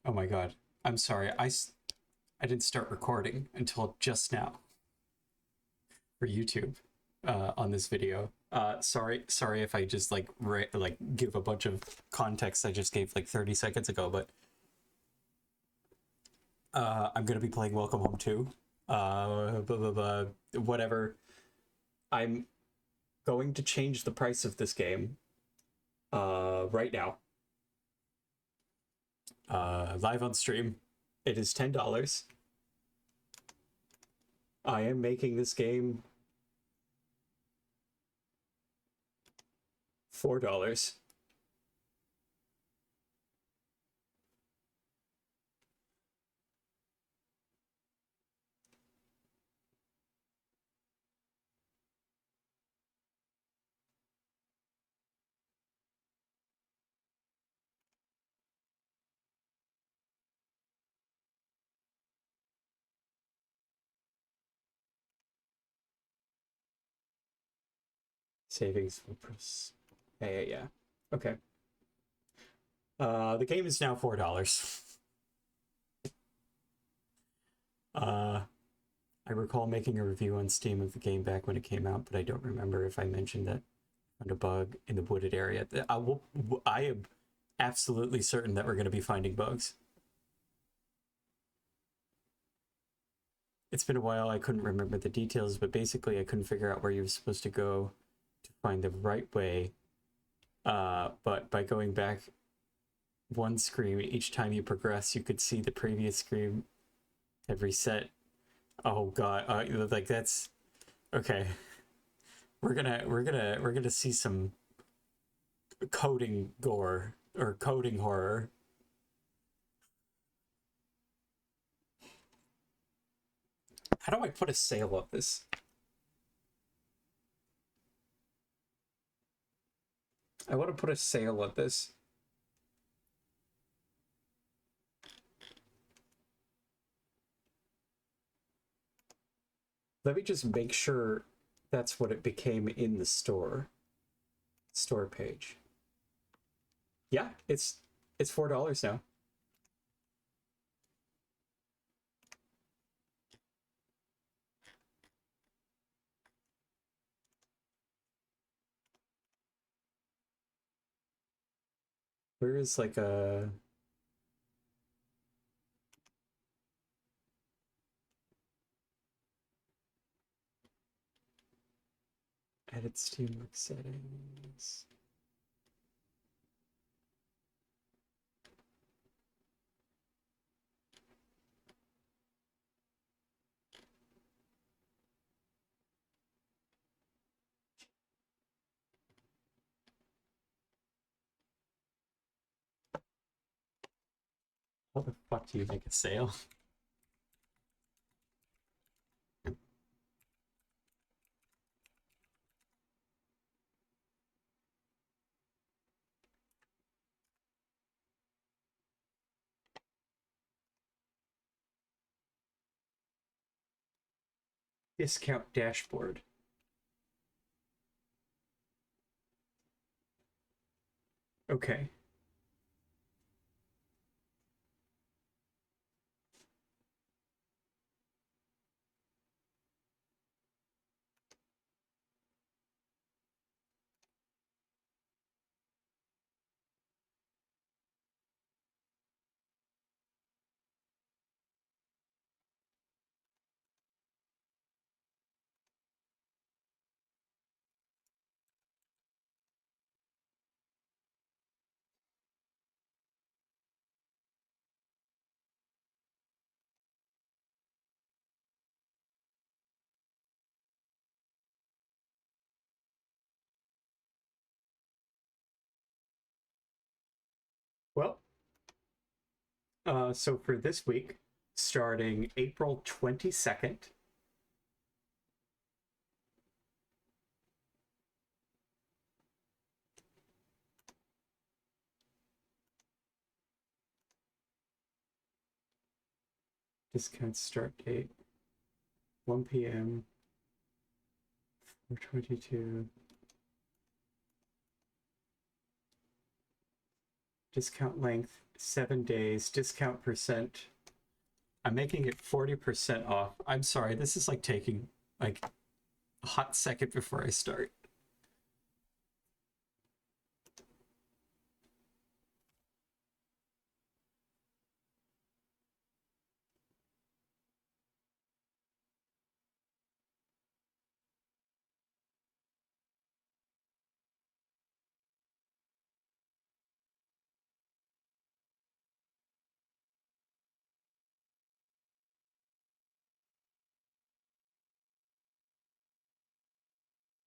Oh my god. I'm sorry. I didn't start recording until just now for YouTube on this video. Sorry if I just like give a bunch of context I just gave like 30 seconds ago, but I'm gonna be playing Welcome Home 2. Blah, blah, blah, whatever. I'm going to change the price of this game right now. Live on stream. It is $10. I am making this game $4. Savings. Yeah. Okay. The game is now $4. I recall making a review on Steam of the game back when it came out, but I don't remember if I mentioned that I found a bug in the wooded area. I am absolutely certain that we're going to be finding bugs. It's been a while. I couldn't remember the details, but basically I couldn't figure out where you were supposed to go to find the right way. But by going back one screen each time you progress, you could see the previous screen had reset. Oh god, like that's okay. We're gonna see some coding gore or coding horror. How do I put a sail up this? I want to put a sail up this. Let me just make sure that's what it became in the store page. Yeah, it's $4 now. Where is like a edit Steam settings? How the fuck do you make a sale? Discount dashboard. Okay. Well, so for this week, starting April 22nd, discount start date 1 p.m. 4/22. Discount length 7 days, discount percent. I'm making it 40% off. I'm sorry, this is like taking like a hot second before I start.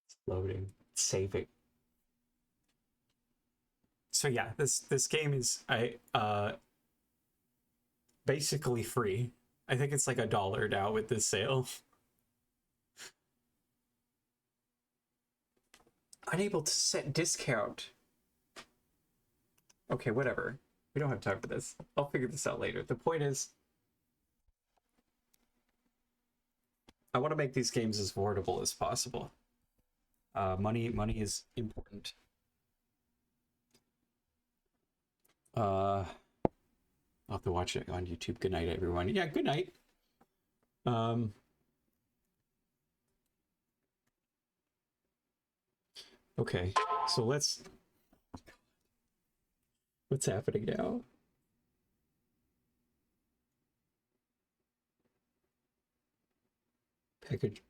It's loading, saving. So yeah, this game is basically free. I think it's like $1 now with this sale. Unable to set discount. Okay, whatever. We don't have time for this. I'll figure this out later. The point is, I want to make these games as affordable as possible. Money is important. I'll have to watch it on YouTube. Good night, everyone. Yeah, good night. Okay, so what's happening now? Package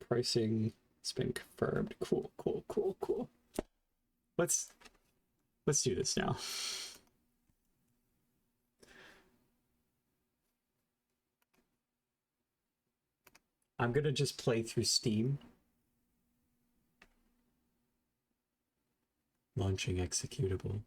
pricing has been confirmed. Cool. Let's do this now. I'm gonna just play through Steam. Launching executable.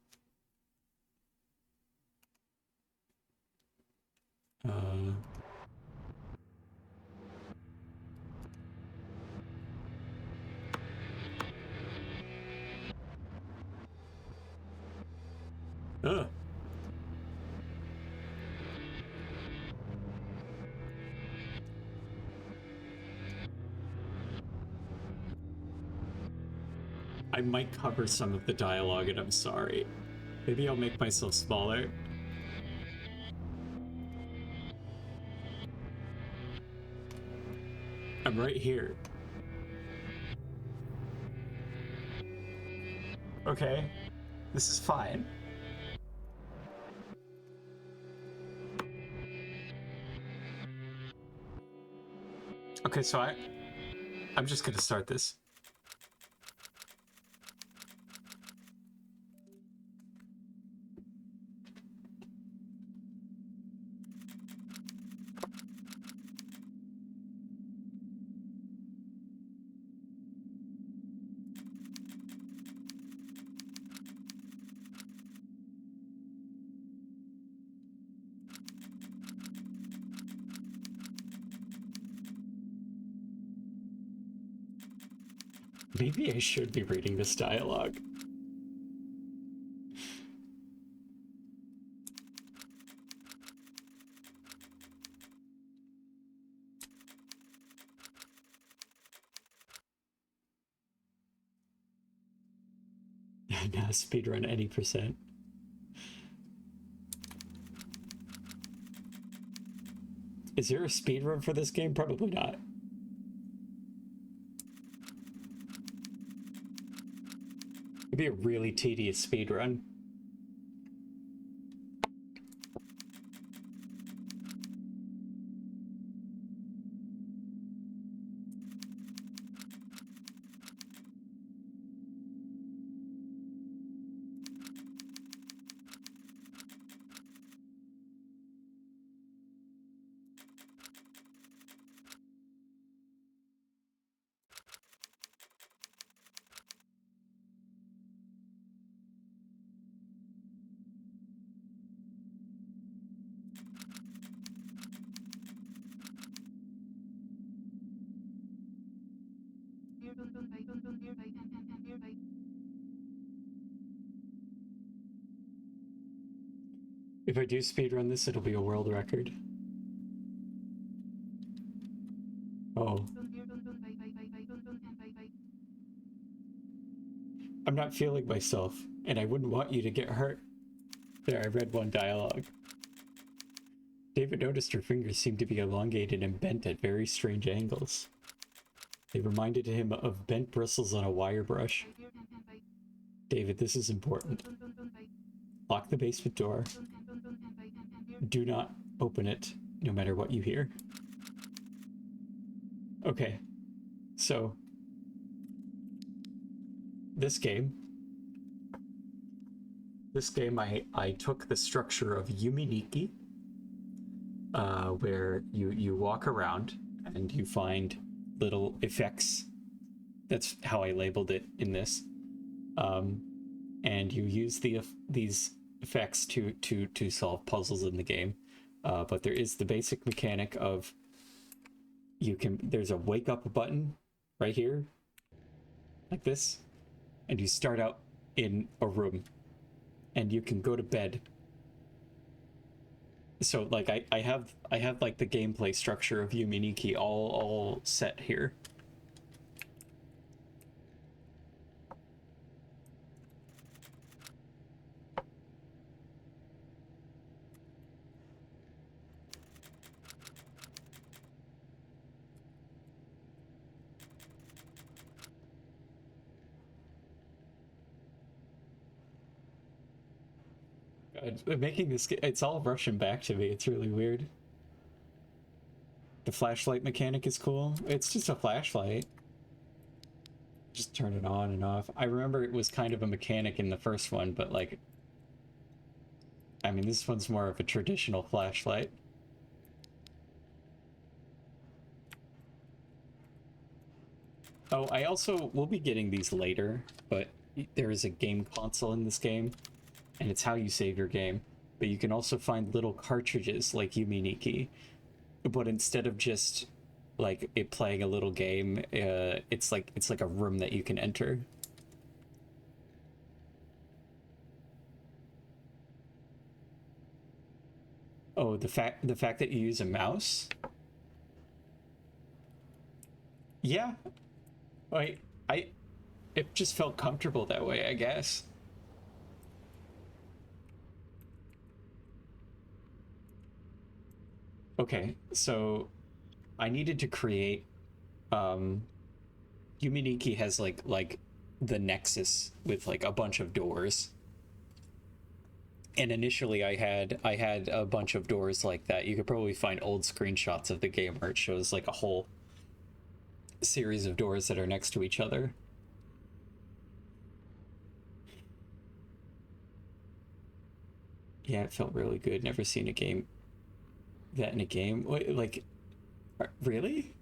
I might cover some of the dialogue, and I'm sorry. Maybe I'll make myself smaller. I'm right here. Okay, this is fine. Okay, so I'm just gonna start this. Maybe I should be reading this dialogue. Now speedrun any percent. Is there a speedrun for this game? Probably not. It'd be a really tedious speedrun. If I do speedrun this, it'll be a world record. Oh. I'm not feeling myself, and I wouldn't want you to get hurt. There, I read one dialogue. David noticed her fingers seemed to be elongated and bent at very strange angles. They reminded him of bent bristles on a wire brush. David, this is important. Lock the basement door. Do not open it, no matter what you hear. Okay, so this game I took the structure of Yume Nikki, where you walk around and you find little effects. That's how I labeled it in this. And you use these effects to solve puzzles in the game. But there is the basic mechanic of there's a wake up button right here, like this, and you start out in a room and you can go to bed. So like I have like the gameplay structure of Yume Nikki all set here. Making this, it's all rushing back to me. It's really weird. The flashlight mechanic is cool. It's just a flashlight. Just turn it on and off. I remember it was kind of a mechanic in the first one, but like, I mean, this one's more of a traditional flashlight. Oh, I also will be getting these later, but there is a game console in this game. And it's how you save your game. But you can also find little cartridges like Yume Nikki. But instead of just like it playing a little game, it's like a room that you can enter. Oh, the fact that you use a mouse? Yeah. It just felt comfortable that way, I guess. Okay, so I needed to create Yume Nikki has like the nexus with like a bunch of doors. And initially I had a bunch of doors like that. You could probably find old screenshots of the game where it shows like a whole series of doors that are next to each other. Yeah, it felt really good. Never seen a game that in a game. Wait, like, really?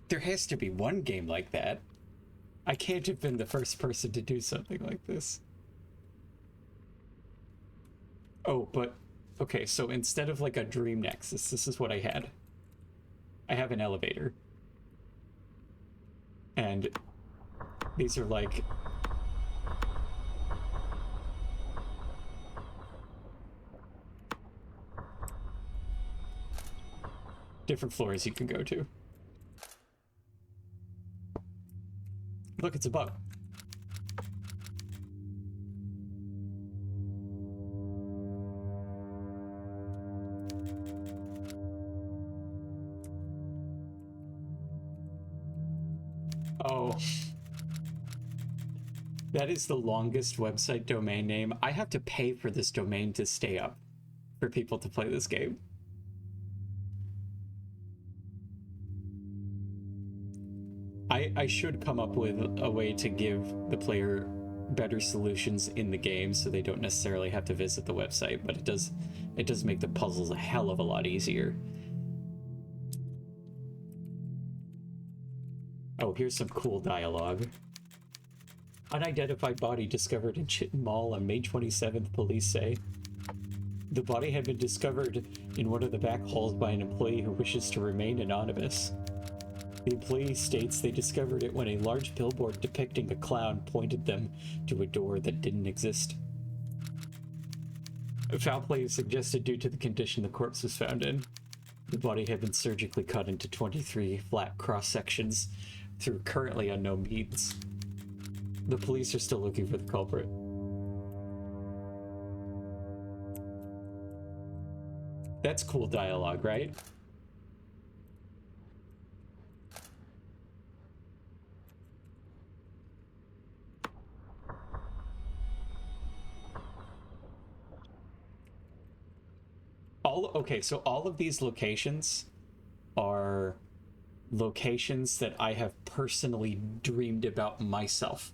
There has to be one game like that. I can't have been the first person to do something like this. Oh, but okay, so instead of like a dream nexus, this is what I had. I have an elevator. And these are like different floors you can go to. Look, it's a bug. Oh. That is the longest website domain name. I have to pay for this domain to stay up for people to play this game. I should come up with a way to give the player better solutions in the game so they don't necessarily have to visit the website, but it does make the puzzles a hell of a lot easier. Oh, here's some cool dialogue. Unidentified body discovered in Chittenden Mall on May 27th, police say. The body had been discovered in one of the back halls by an employee who wishes to remain anonymous. The employee states they discovered it when a large billboard depicting a clown pointed them to a door that didn't exist. Foul play is suggested due to the condition the corpse was found in. The body had been surgically cut into 23 flat cross sections through currently unknown means. The police are still looking for the culprit. That's cool dialogue, right? Okay, so all of these locations are locations that I have personally dreamed about myself.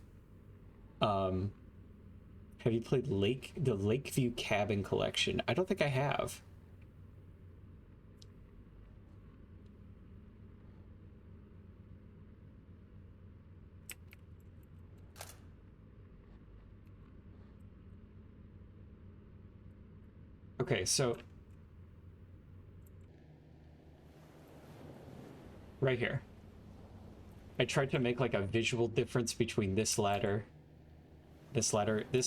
Have you played the Lakeview Cabin Collection? I don't think I have. Okay, so right here, I tried to make like a visual difference between this ladder. This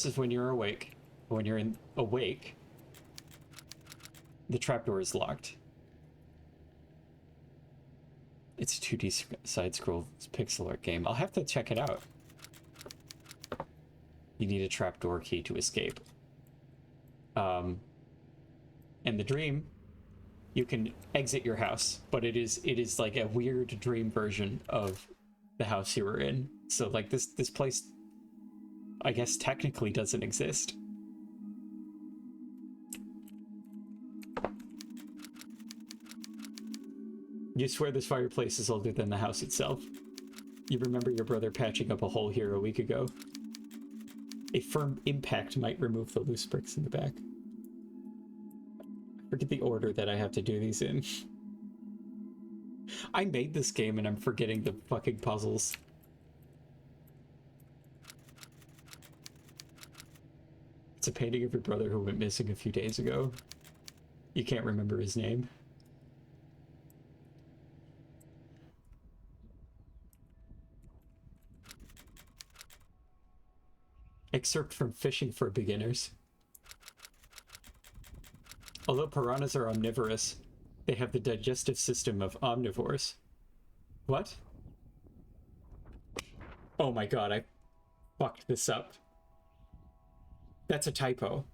is when you're awake. When you're awake, the trapdoor is locked. It's a 2D side-scroll pixel art game. I'll have to check it out. You need a trapdoor key to escape. And the dream, you can exit your house, but it is like a weird dream version of the house you were in. So like this place, I guess technically doesn't exist. You swear this fireplace is older than the house itself. You remember your brother patching up a hole here a week ago. A firm impact might remove the loose bricks in the back. I forget the order that I have to do these in. I made this game and I'm forgetting the fucking puzzles. It's a painting of your brother who went missing a few days ago. You can't remember his name. Excerpt from Fishing for Beginners. Although piranhas are omnivorous, they have the digestive system of omnivores. What? Oh my god, I fucked this up. That's a typo.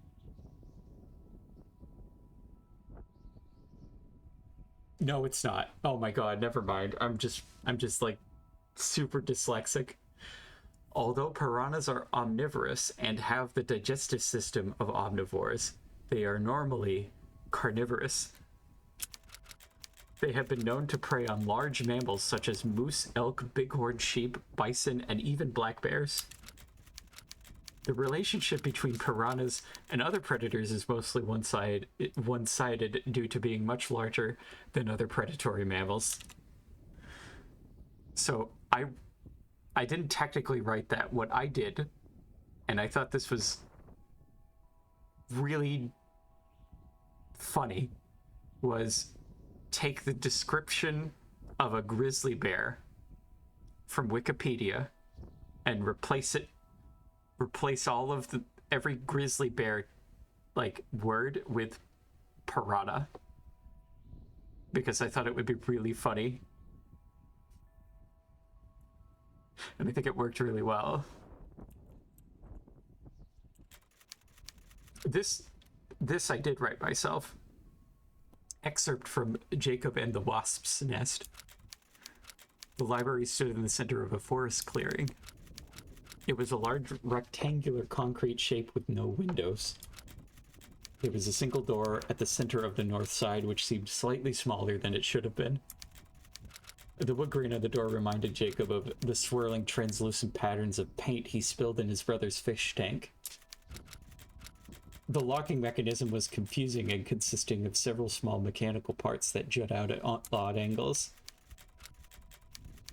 No, it's not. Oh my god, never mind. I'm just like super dyslexic. Although piranhas are omnivorous and have the digestive system of omnivores, they are normally carnivorous. They have been known to prey on large mammals such as moose, elk, bighorn sheep, bison, and even black bears. The relationship between piranhas and other predators is mostly one-sided due to being much larger than other predatory mammals. So I didn't technically write that. What I did, and I thought this was really funny, was take the description of a grizzly bear from Wikipedia and replace all of every grizzly bear like word with piranha, because I thought it would be really funny. And I think it worked really well. This I did write myself. Excerpt from Jacob and the Wasp's Nest. The library stood in the center of a forest clearing. It was a large rectangular concrete shape with no windows. There was a single door at the center of the north side, which seemed slightly smaller than it should have been. The wood grain on the door reminded Jacob of the swirling, translucent patterns of paint he spilled in his brother's fish tank. The locking mechanism was confusing and consisting of several small mechanical parts that jut out at odd angles.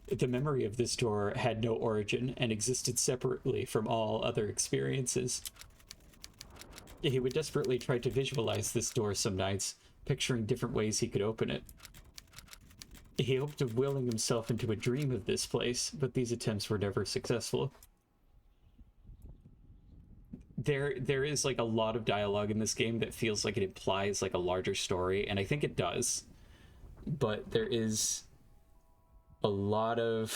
The memory of this door had no origin and existed separately from all other experiences. He would desperately try to visualize this door some nights, picturing different ways he could open it. He hoped of willing himself into a dream of this place, but these attempts were never successful. There is like a lot of dialogue in this game that feels like it implies like a larger story, and I think it does. But there is a lot of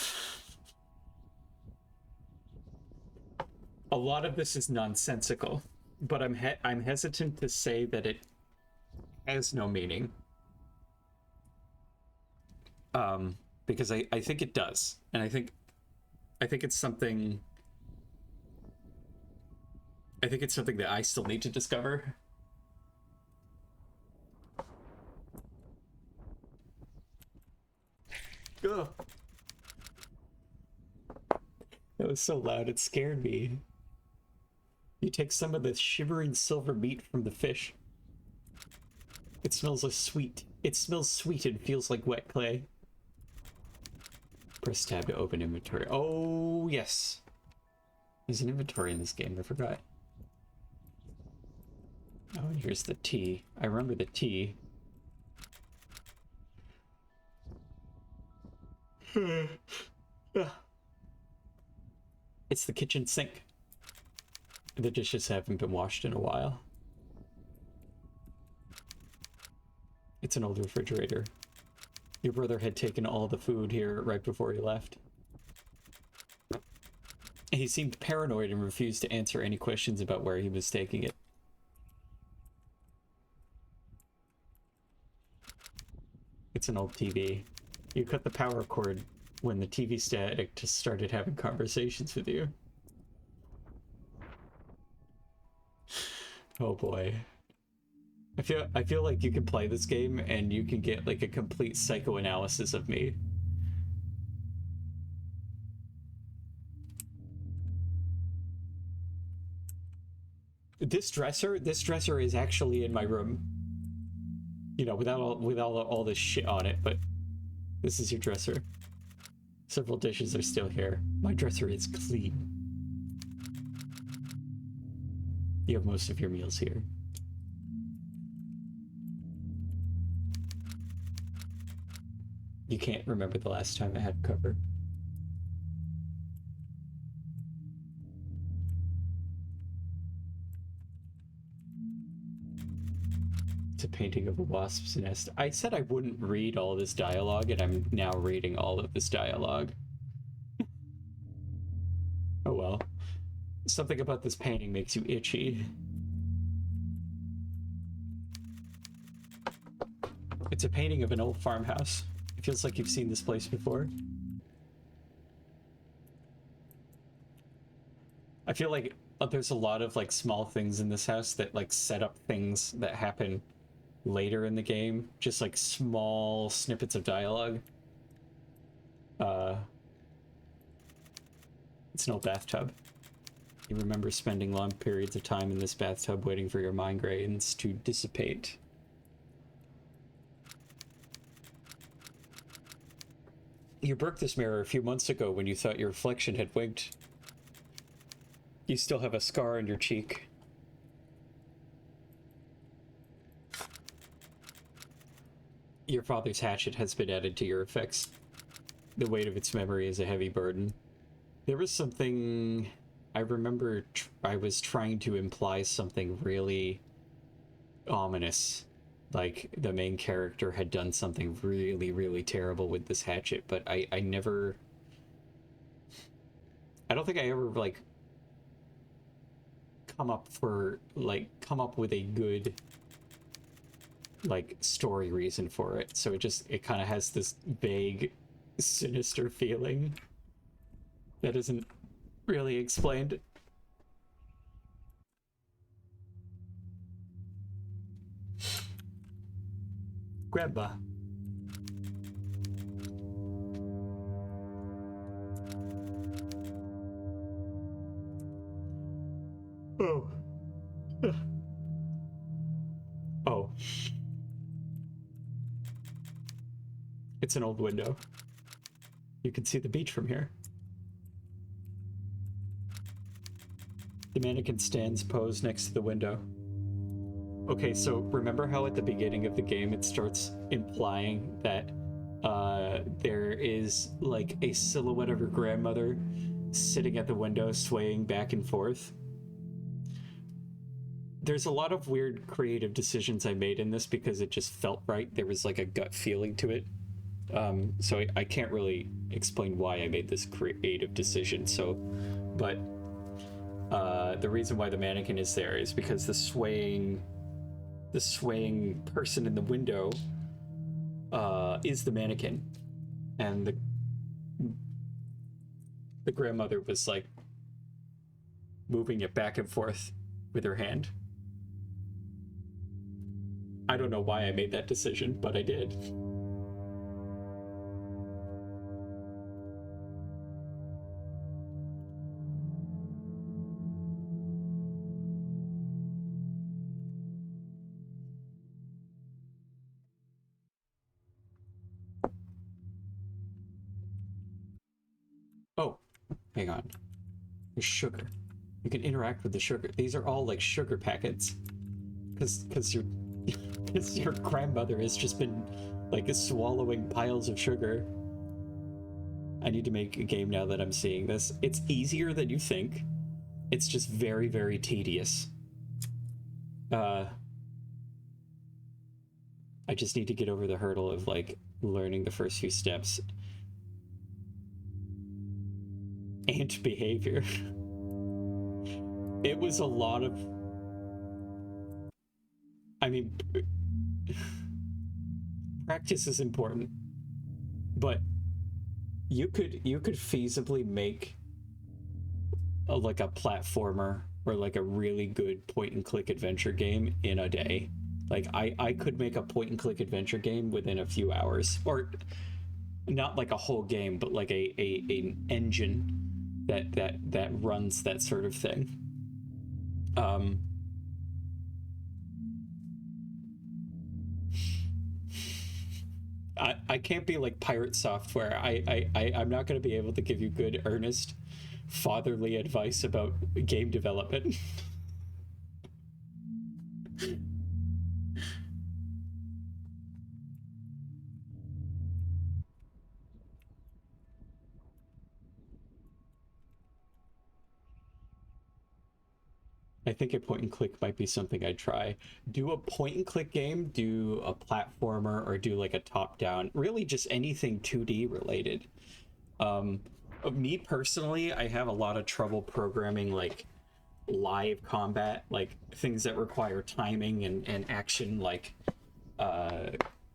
a lot of this is nonsensical, but I'm hesitant to say that it has no meaning. Because I think it does, and I think it's something. I think it's something that I still need to discover. Ugh. That was so loud, it scared me. You take some of the shivering silver meat from the fish. It smells like sweet. It smells sweet and feels like wet clay. Press tab to open inventory. Oh, yes. There's an inventory in this game, I forgot. Oh, and here's the tea. I remember the tea. It's the kitchen sink. The dishes haven't been washed in a while. It's an old refrigerator. Your brother had taken all the food here right before he left. He seemed paranoid and refused to answer any questions about where he was taking it. It's an old TV. You cut the power cord when the TV static just started having conversations with you. Oh boy. I feel like you can play this game and you can get like a complete psychoanalysis of me. This dresser is actually in my room. You know, without all this shit on it, but this is your dresser. Several dishes are still here. My dresser is clean. You have most of your meals here. You can't remember the last time I had a cover. It's a painting of a wasp's nest. I said I wouldn't read all this dialogue, and I'm now reading all of this dialogue. Oh well. Something about this painting makes you itchy. It's a painting of an old farmhouse. It feels like you've seen this place before. I feel like there's a lot of like small things in this house that like set up things that happen later in the game. Just like small snippets of dialogue. It's an old bathtub. You remember spending long periods of time in this bathtub waiting for your migraines to dissipate. You broke this mirror a few months ago when you thought your reflection had winked. You still have a scar on your cheek. Your father's hatchet has been added to your effects. The weight of its memory is a heavy burden. There was something... I remember I was trying to imply something really ominous. Like, the main character had done something really, really terrible with this hatchet, but I never... I don't think I ever, like, come up with a good, like, story reason for it. So it kind of has this vague, sinister feeling that isn't really explained. Grandma. Oh. Oh. It's an old window. You can see the beach from here. The mannequin stands posed next to the window. Okay, so remember how at the beginning of the game it starts implying that there is like a silhouette of her grandmother sitting at the window swaying back and forth? There's a lot of weird creative decisions I made in this because it just felt right. There was like a gut feeling to it. So I can't really explain why I made this creative decision. But The reason why the mannequin is there is because the swaying person in the window is the mannequin, and the grandmother was like moving it back and forth with her hand. I don't know why I made that decision, but I did. Oh, hang on. There's sugar. You can interact with the sugar. These are all like sugar packets. Because your grandmother has just been like swallowing piles of sugar. I need to make a game now that I'm seeing this. It's easier than you think. It's just very, very tedious. I just need to get over the hurdle of like learning the first few steps. Ant behavior. It was a lot of... I mean, practice is important, but you could feasibly make like a platformer or like a really good point and click adventure game in a day. Like I could make a point and click adventure game within a few hours, or not like a whole game, but like an engine that runs that sort of thing. I can't be like Pirate Software. I'm not going to be able to give you good, earnest, fatherly advice about game development. I think a point and click might be something I'd try. Do a point and click game, do a platformer, or do like a top down, really just anything 2D related. Me personally, I have a lot of trouble programming like live combat, like things that require timing and action, like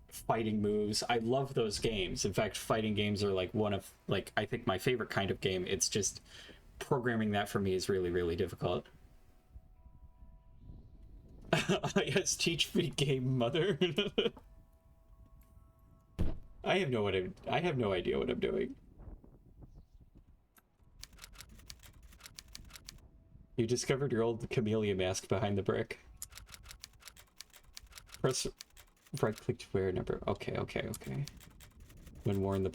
fighting moves. I love those games. In fact, fighting games are like one of like I think my favorite kind of game. It's just programming that for me is really, really difficult. Yes, teach me game, mother. I have no idea what I'm doing. You discovered your old chameleon mask behind the brick. Press right click to wear number. Okay. When warned, the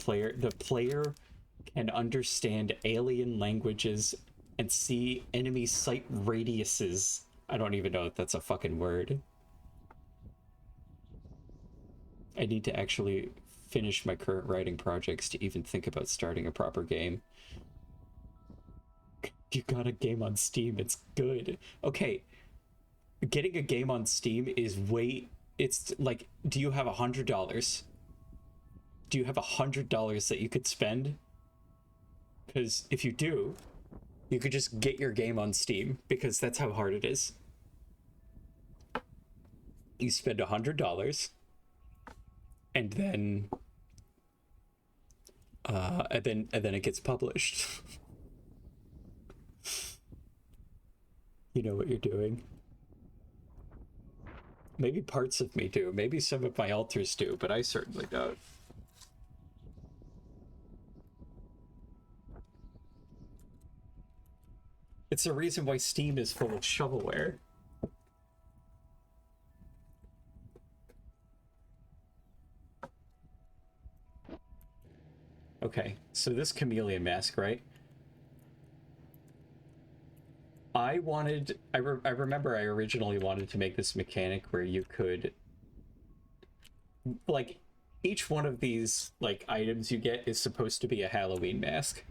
player can understand alien languages and see enemy sight radiuses. I don't even know if that's a fucking word. I need to actually finish my current writing projects to even think about starting a proper game. You got a game on Steam, it's good. Okay, getting a game on Steam is it's like, do you have $100? Do you have $100 that you could spend? Because if you do, you could just get your game on Steam, because that's how hard it is. You spend $100, and then it gets published. You know what you're doing. Maybe parts of me do. Maybe some of my alters do, but I certainly don't. It's the reason why Steam is full of shovelware. Okay, so this chameleon mask, right? I remember I originally wanted to make this mechanic where you could, like, each one of these, like, items you get is supposed to be a Halloween mask.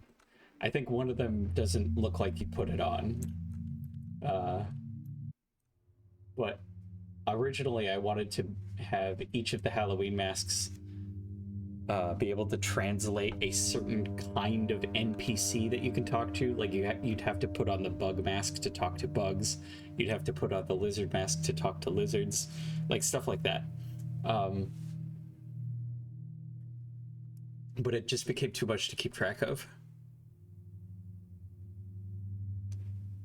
I think one of them doesn't look like you put it on. But originally I wanted to have each of the Halloween masks be able to translate a certain kind of NPC that you can talk to. Like you'd have to put on the bug mask to talk to bugs. You'd have to put on the lizard mask to talk to lizards, like stuff like that. But it just became too much to keep track of.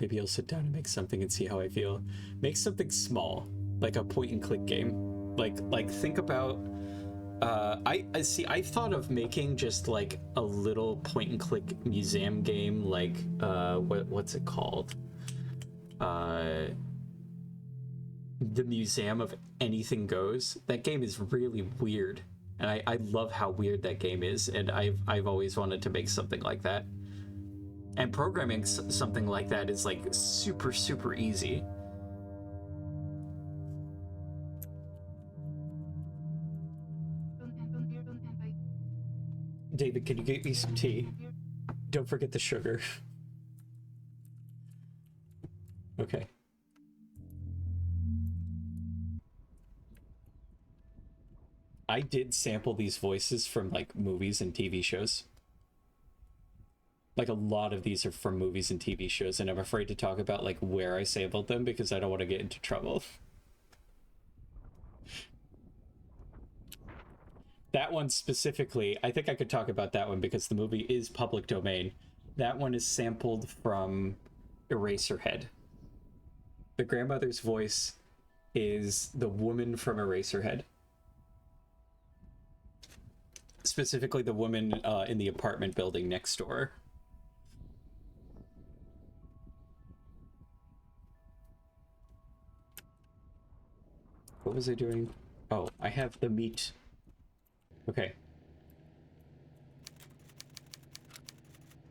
Maybe I'll sit down and make something and see how I feel. Make something small, like a point and click game. Like think about I see. I thought of making just like a little point and click museum game, like what's it called? The Museum of Anything Goes. That game is really weird, and I love how weird that game is. And I've always wanted to make something like that. And programming something like that is like super easy. David, can you get me some tea? Don't forget the sugar. Okay. I did sample these voices from like movies and TV shows. Like a lot of these are from movies and TV shows, and I'm afraid to talk about like where I sampled them because I don't want to get into trouble. That one specifically, I think I could talk about that one because the movie is public domain. That one is sampled from Eraserhead. The grandmother's voice is the woman from Eraserhead. Specifically the woman in the apartment building next door. What was I doing? Oh, I have the meat. Okay.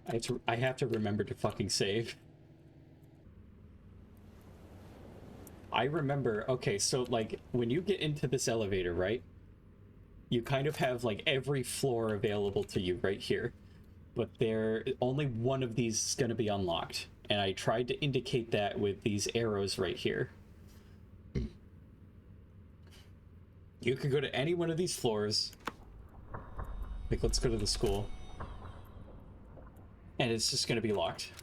I have to remember to fucking save. I remember, okay, so like when you get into this elevator, right? You kind of have like every floor available to you right here. But only one of these is going to be unlocked. And I tried to indicate that with these arrows right here. You can go to any one of these floors. Like, let's go to the school. And it's just going to be locked.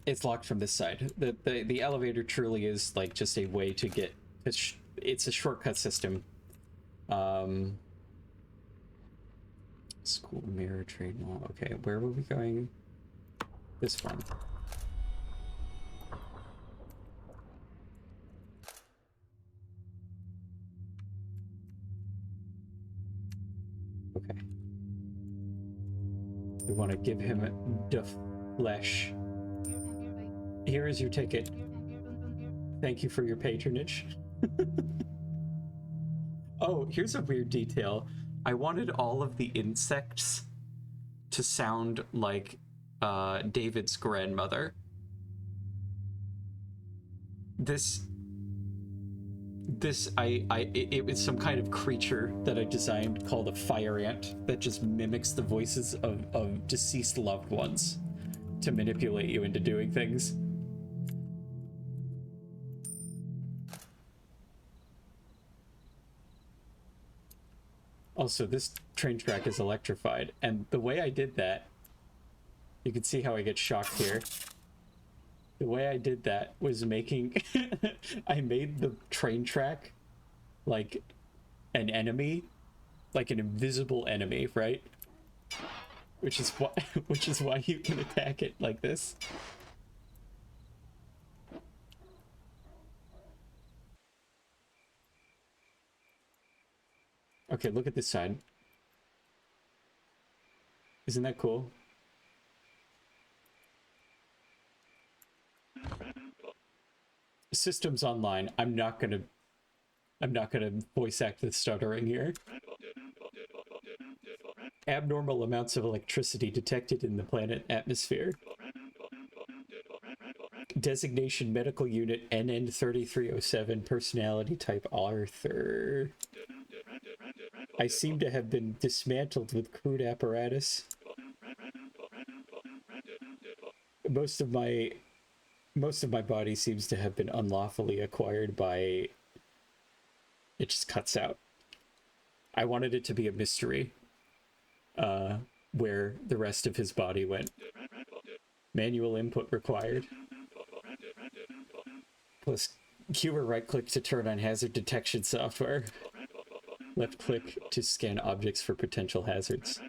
It's locked from this side. The elevator truly is like just a way to get... It's a shortcut system. School mirror trade law. Okay, where were we going? This one. Okay. We want to give him the flesh. Here is your ticket. Thank you for your patronage. Oh, here's a weird detail. I wanted all of the insects to sound like David's grandmother. It was some kind of creature that I designed called a fire ant that just mimics the voices of deceased loved ones to manipulate you into doing things. Also, this train track is electrified, and the way I did that, you can see how I get shocked here. The way I did that was making... I made the train track like an enemy, like an invisible enemy, right? Which is why you can attack it like this. Okay, look at this side. Isn't that cool? Systems online. I'm not gonna voice act the stuttering here. Abnormal amounts of electricity detected in the planet atmosphere. Designation medical unit NN3307, personality type Arthur. I seem to have been dismantled with crude apparatus. Most of my body seems to have been unlawfully acquired by... It just cuts out. I wanted it to be a mystery. where the rest of his body went. Manual input required. Plus Q or right click to turn on hazard detection software. Left click to scan objects for potential hazards.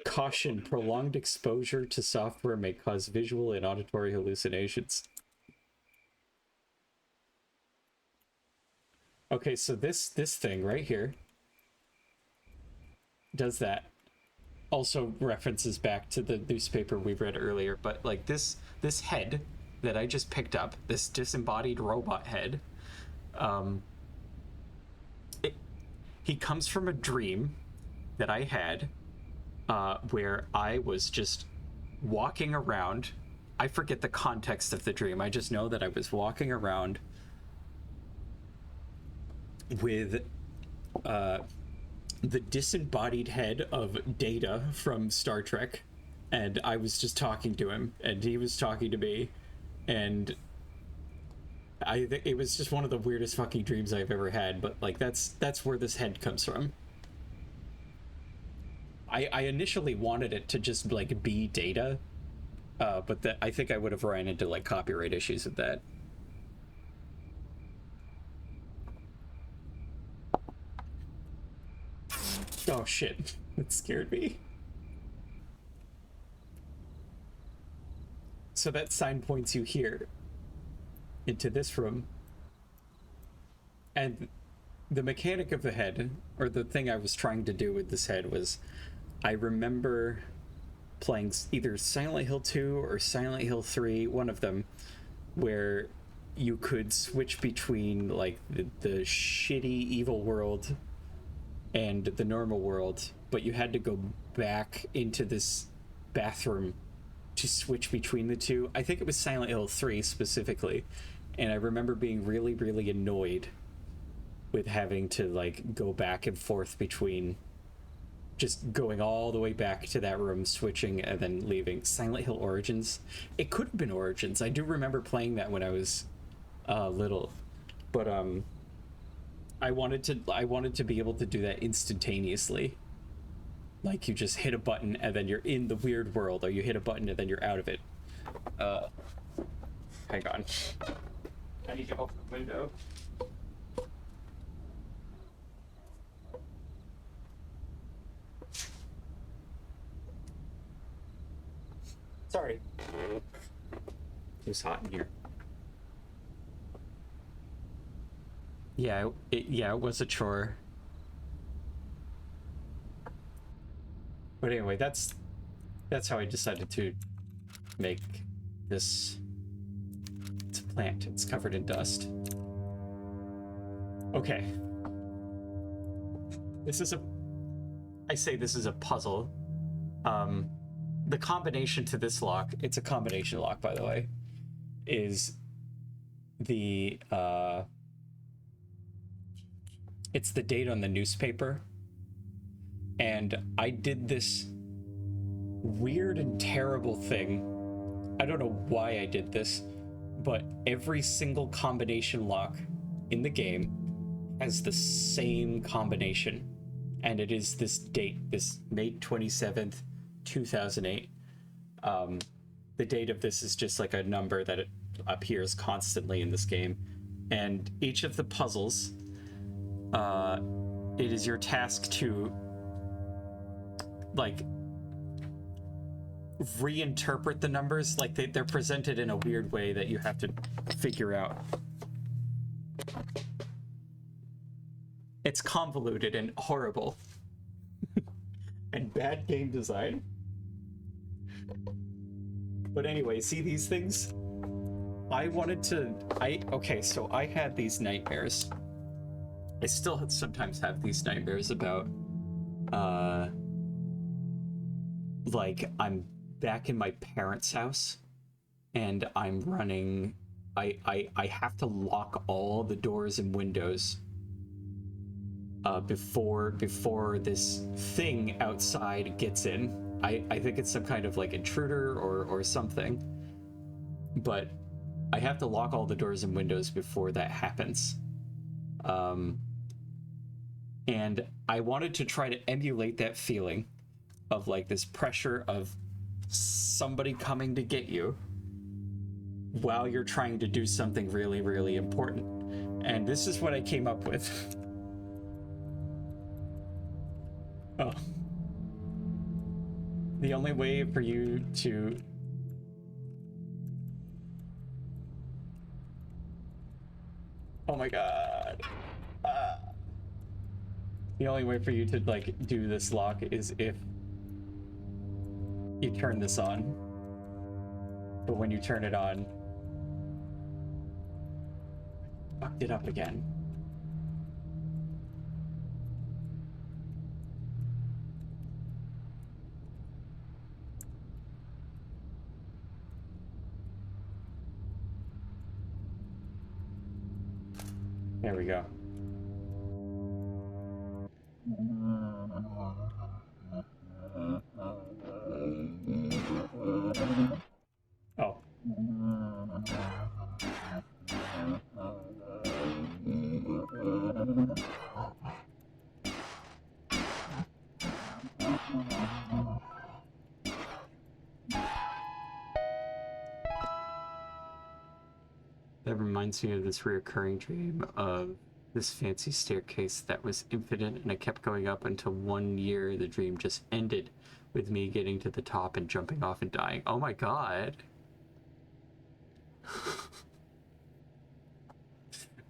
Caution, prolonged exposure to software may cause visual and auditory hallucinations. Okay, so this thing right here does that. Also references back to the newspaper we read earlier, but like this head that I just picked up, this disembodied robot head, he comes from a dream that I had, where I was just walking around. I forget the context of the dream. I just know that I was walking around with the disembodied head of Data from Star Trek, and I was just talking to him, and he was talking to me, and I think it was just one of the weirdest fucking dreams I've ever had. But like that's where this head comes from. I initially wanted it to just like be Data, but that I think I would have ran into like copyright issues with that. Oh shit, that scared me. So that sign points you here into this room, and the mechanic of the head, or the thing I was trying to do with this head, was I remember playing either Silent Hill 2 or Silent Hill 3, one of them, where you could switch between like the shitty evil world and the normal world, but you had to go back into this bathroom to switch between the two. I think it was Silent Hill 3 specifically, and I remember being really, really annoyed with having to like go back and forth between just going all the way back to that room, switching, and then leaving. Silent Hill Origins. It could have been Origins. I do remember playing that when I was little, but I wanted to be able to do that instantaneously. Like you just hit a button and then you're in the weird world, or you hit a button and then you're out of it. Hang on. I need to open the window. Sorry. It was hot in here. Yeah, it was a chore. But anyway, that's how I decided to make this. It's a plant. It's covered in dust. Okay. I say this is a puzzle. The combination to this lock, it's a combination lock, by the way, is it's the date on the newspaper. And I did this weird and terrible thing. I don't know why I did this, but every single combination lock in the game has the same combination. And it is this date, this May 27th, 2008. The date of this is just like a number that it appears constantly in this game. And each of the puzzles, it is your task to like reinterpret the numbers. Like they're presented in a weird way that you have to figure out. It's convoluted and horrible. And bad game design. But anyway, see these things? Okay, so I had these nightmares. I still sometimes have these nightmares about, like, I'm back in my parents' house, and I'm running, I have to lock all the doors and windows before this thing outside gets in. I think it's some kind of like intruder or something, but I have to lock all the doors and windows before that happens. And I wanted to try to emulate that feeling of like this pressure of somebody coming to get you while you're trying to do something really, really important. And this is what I came up with. Oh. The only way for you to... Oh my god. The only way for you to, like, do this lock is if you turn this on. But when you turn it on... Fucked it up again. There we go. Oh. That reminds me of this reoccurring dream of this fancy staircase that was infinite, and I kept going up until one year the dream just ended with me getting to the top and jumping off and dying. Oh my god.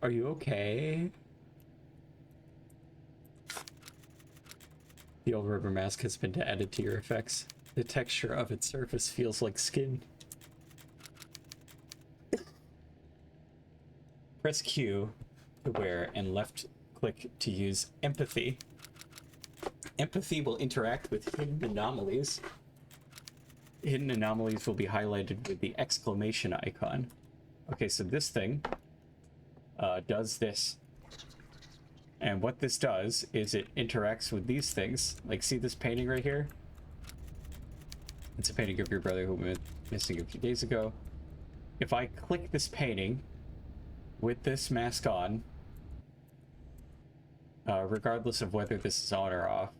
Are you okay? The old rubber mask has been added to your effects. The texture of its surface feels like skin. Press Q to wear and left click to use empathy. Empathy will interact with hidden anomalies. Hidden anomalies will be highlighted with the exclamation icon. Okay, so this thing does this. And what this does is it interacts with these things. Like, see this painting right here? It's a painting of your brother who went missing a few days ago. If I click this painting with this mask on, regardless of whether this is on or off,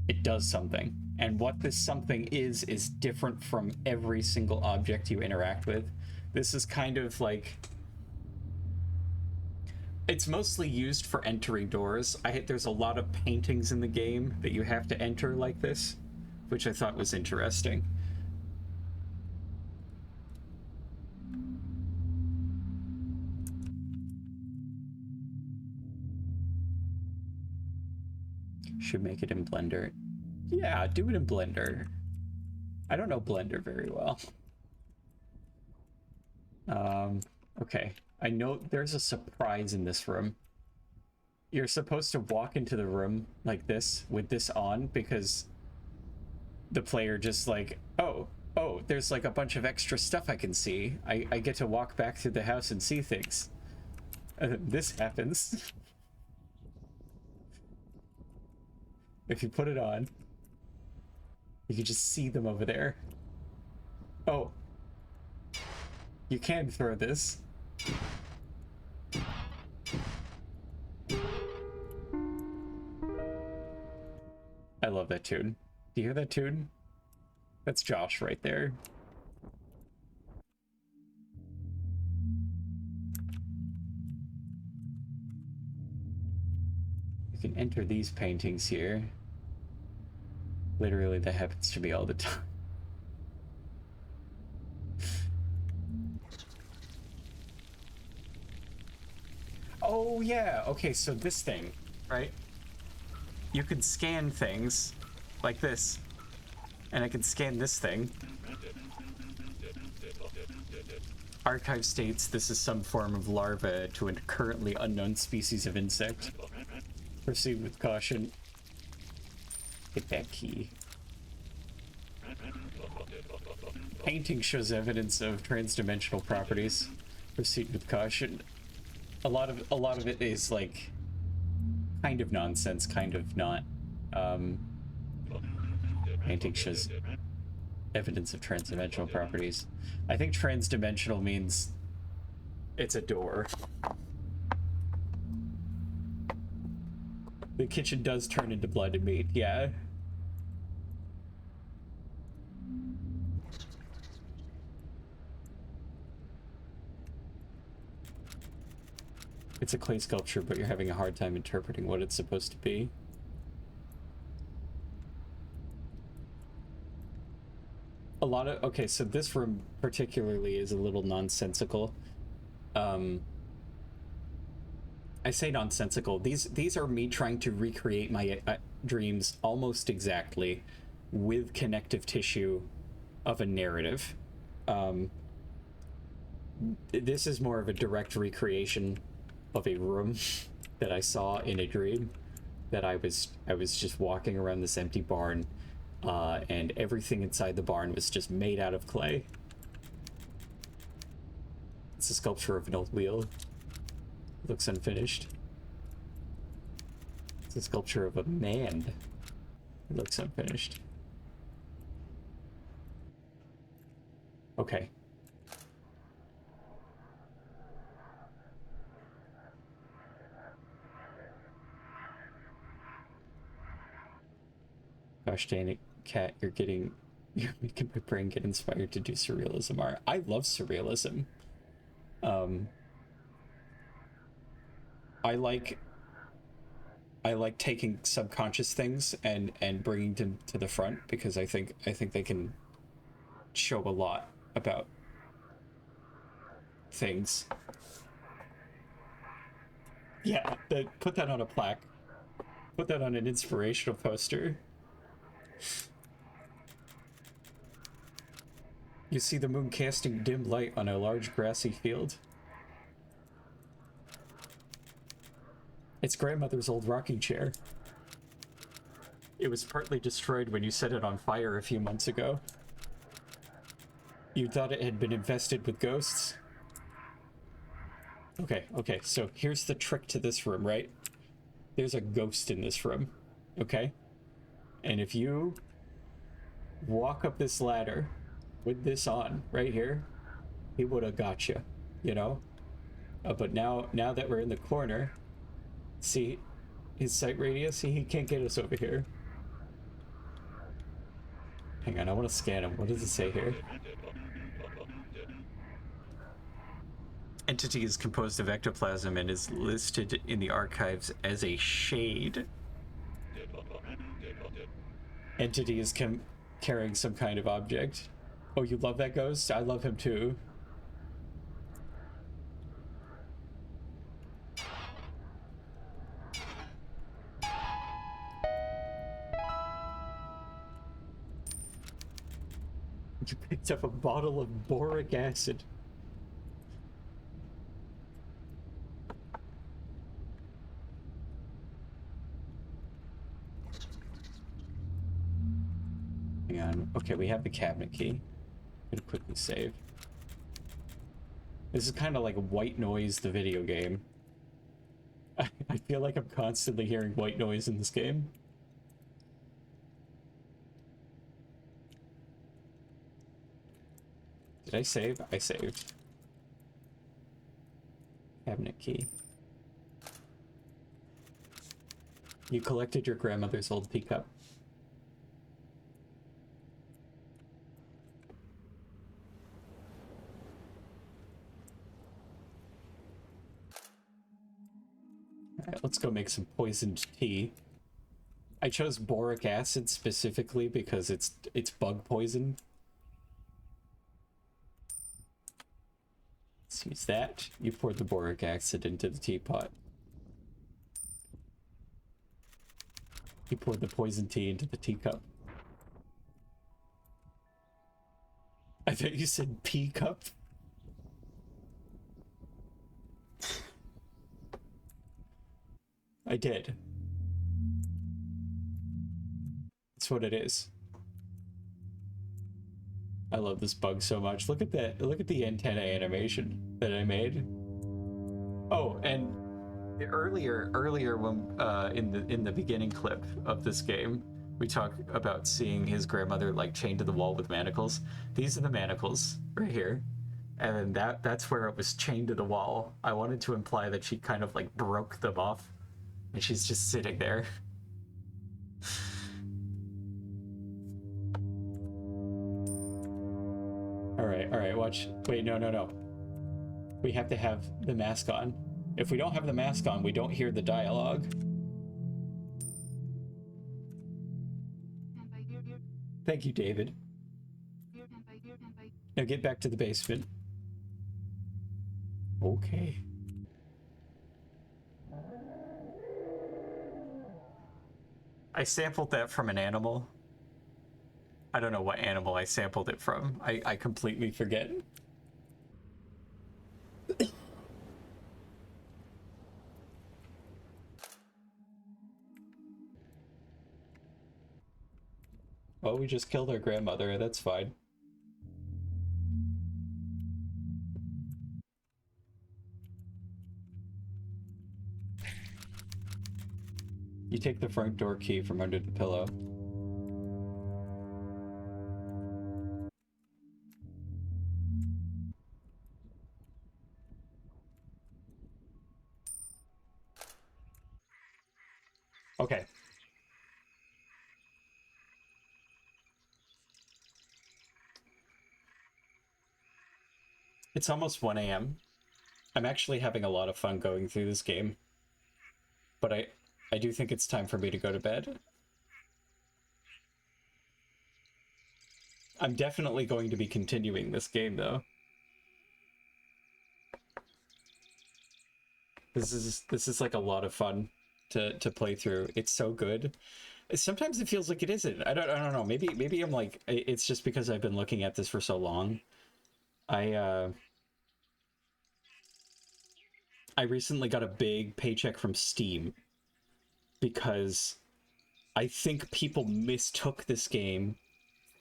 it does something. And what this something is different from every single object you interact with. This is kind of like... It's mostly used for entering doors. There's a lot of paintings in the game that you have to enter like this, which I thought was interesting. Should make it in Blender. Yeah, do it in Blender. I don't know Blender very well. Okay. I know there's a surprise in this room. You're supposed to walk into the room like this, with this on, because the player just like, oh, there's like a bunch of extra stuff I can see. I get to walk back through the house and see things. This happens. If you put it on, you can just see them over there. Oh. You can throw this. I love that tune. Do you hear that tune? That's Josh right there. You can enter these paintings here. Literally, that happens to me all the time. Oh, yeah. Okay, so this thing, right? You can scan things like this. And I can scan this thing. Archive states this is some form of larva to a currently unknown species of insect. Proceed with caution. Hit that key. Painting shows evidence of transdimensional properties. Proceed with caution. A lot of it is like kind of nonsense, kind of not. Painting shows evidence of transdimensional properties. I think transdimensional means it's a door. The kitchen does turn into blood and meat, yeah. It's a clay sculpture, but you're having a hard time interpreting what it's supposed to be. A lot of... Okay, so this room particularly is a little nonsensical. I say nonsensical. These are me trying to recreate my dreams almost exactly with connective tissue of a narrative. This is more of a direct recreation of a room that I saw in a dream. That I was just walking around this empty barn, and everything inside the barn was just made out of clay. It's a sculpture of an old wheel. Looks unfinished. It's a sculpture of a man. It looks unfinished. Okay. Gosh dang it, Cat, you're making my brain get inspired to do surrealism art. I love surrealism. I like taking subconscious things and bringing them to the front because I think they can show a lot about things. Yeah, put that on a plaque. Put that on an inspirational poster. You see the moon casting dim light on a large grassy field. It's grandmother's old rocking chair. It was partly destroyed when you set it on fire a few months ago. You thought it had been infested with ghosts? Okay, so here's the trick to this room, right? There's a ghost in this room, okay? And if you walk up this ladder with this on, right here, he would have got you, you know? But now that we're in the corner, see his sight radius? See, he can't get us over here. Hang on, I want to scan him. What does it say here? Entity is composed of ectoplasm and is listed in the archives as a shade. Entity is carrying some kind of object. Oh, you love that ghost? I love him too. You picked up a bottle of boric acid. Hang on. Okay, we have the cabinet key. I'm gonna quickly save. This is kind of like white noise, the video game. I feel like I'm constantly hearing white noise in this game. Did I save? I saved. Cabinet key. You collected your grandmother's old teacup. Alright, let's go make some poisoned tea. I chose boric acid specifically because it's bug poison. Let's use that. You poured the boric acid into the teapot. You poured the poison tea into the teacup. I thought you said pea cup. I did. That's what it is. I love this bug so much. Look at that. Look at the antenna animation that I made. Oh, and earlier when in the beginning clip of this game, we talk about seeing his grandmother like chained to the wall with manacles. These are the manacles right here. And that's where it was chained to the wall. I wanted to imply that she kind of like broke them off And she's just sitting there. Alright, watch. Wait, no. We have to have the mask on. If we don't have the mask on, we don't hear the dialogue. Thank you, David. Now get back to the basement. Okay. I sampled that from an animal. I don't know what animal I sampled it from. I completely forget. Well, we just killed our grandmother. That's fine. You take the front door key from under the pillow. Okay. It's almost 1 a.m. I'm actually having a lot of fun going through this game. But I do think it's time for me to go to bed. I'm definitely going to be continuing this game, though. This is like a lot of fun to play through. It's so good. Sometimes it feels like it isn't. I don't know. Maybe I'm like, it's just because I've been looking at this for so long. I recently got a big paycheck from Steam because I think people mistook this game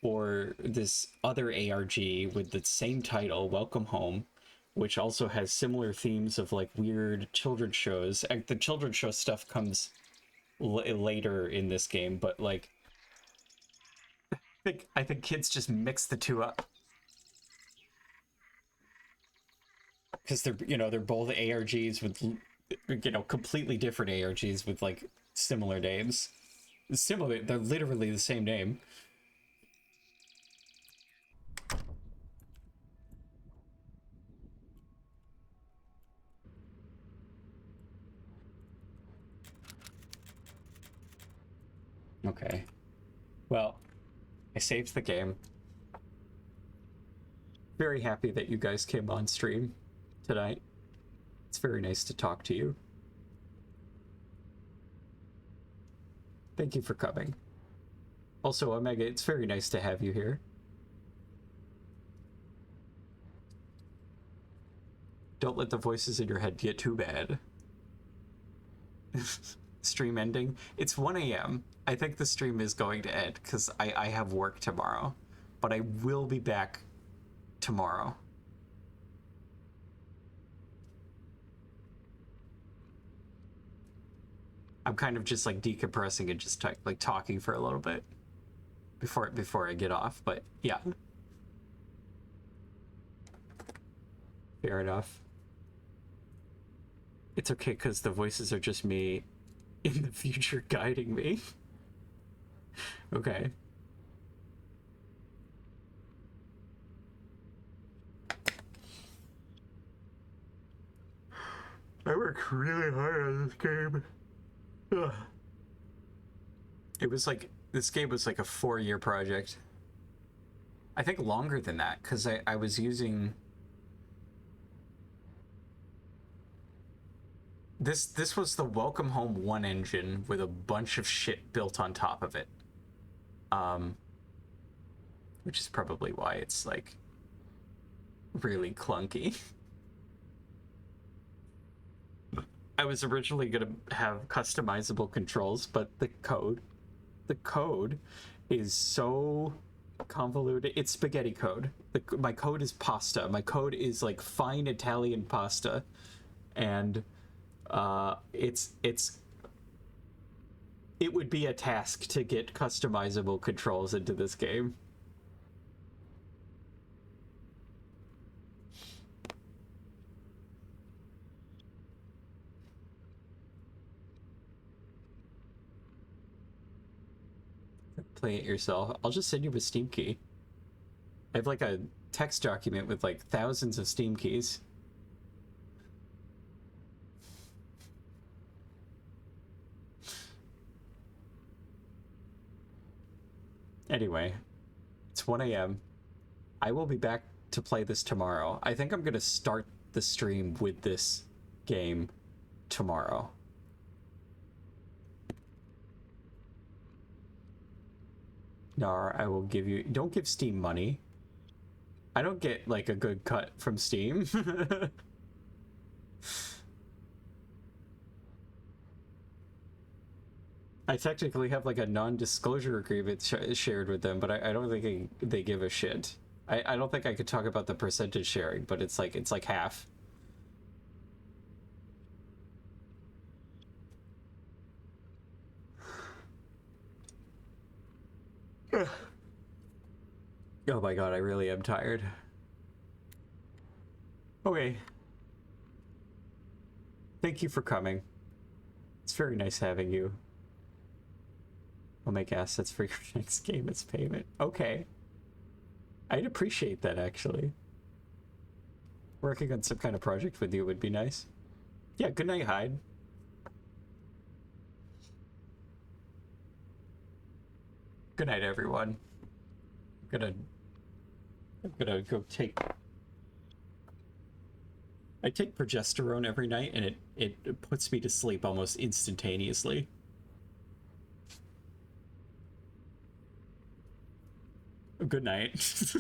for this other ARG with the same title, Welcome Home, which also has similar themes of like weird children's shows. And the children's show stuff comes later in this game, but like I think kids just mix the two up because they're both ARGs with completely different ARGs with like similar names. Similar, they're literally the same name. Okay. Well, I saved the game. Very happy that you guys came on stream tonight. It's very nice to talk to you. Thank you for coming. Also, Omega, it's very nice to have you here. Don't let the voices in your head get too bad. Stream ending. It's 1 a.m. I think the stream is going to end because I have work tomorrow. But I will be back tomorrow. I'm kind of just like decompressing and just like talking for a little bit before I get off, but yeah. Fair enough. It's okay because the voices are just me in the future guiding me. Okay. I worked really hard on this game. Ugh. It was like, this game was like a 4-year project. I think longer than that, because I was using... This was the Welcome Home 1 engine with a bunch of shit built on top of it. Which is probably why it's like really clunky. I was originally gonna have customizable controls, but the code is so convoluted. It's spaghetti code. My code is pasta. My code is like fine Italian pasta, and it would be a task to get customizable controls into this game. playing it yourself, I'll just send you a Steam key. I have like a text document with like thousands of Steam keys. Anyway, it's 1 a.m. I will be back to play this tomorrow. I think I'm going to start the stream with this game tomorrow. Nar, I will give you... Don't give Steam money. I don't get, like, a good cut from Steam. I technically have, like, a non-disclosure agreement shared with them, but I don't think they give a shit. I don't think I could talk about the percentage sharing, but it's like half. Oh my god, I really am tired. Okay. Thank you for coming. It's very nice having you. I'll make assets for your next game as payment. Okay. I'd appreciate that, actually. Working on some kind of project with you would be nice. Yeah, good night, Hyde. Good night, everyone. I'm gonna go take... I take progesterone every night, and it puts me to sleep almost instantaneously. Good night.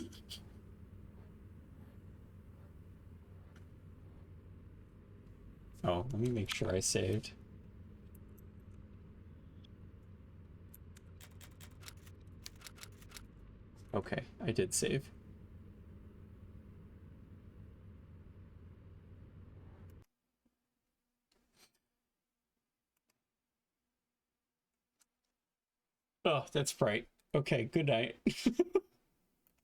Oh, let me make sure I saved. Okay, I did save. Oh, that's bright. Okay, good night.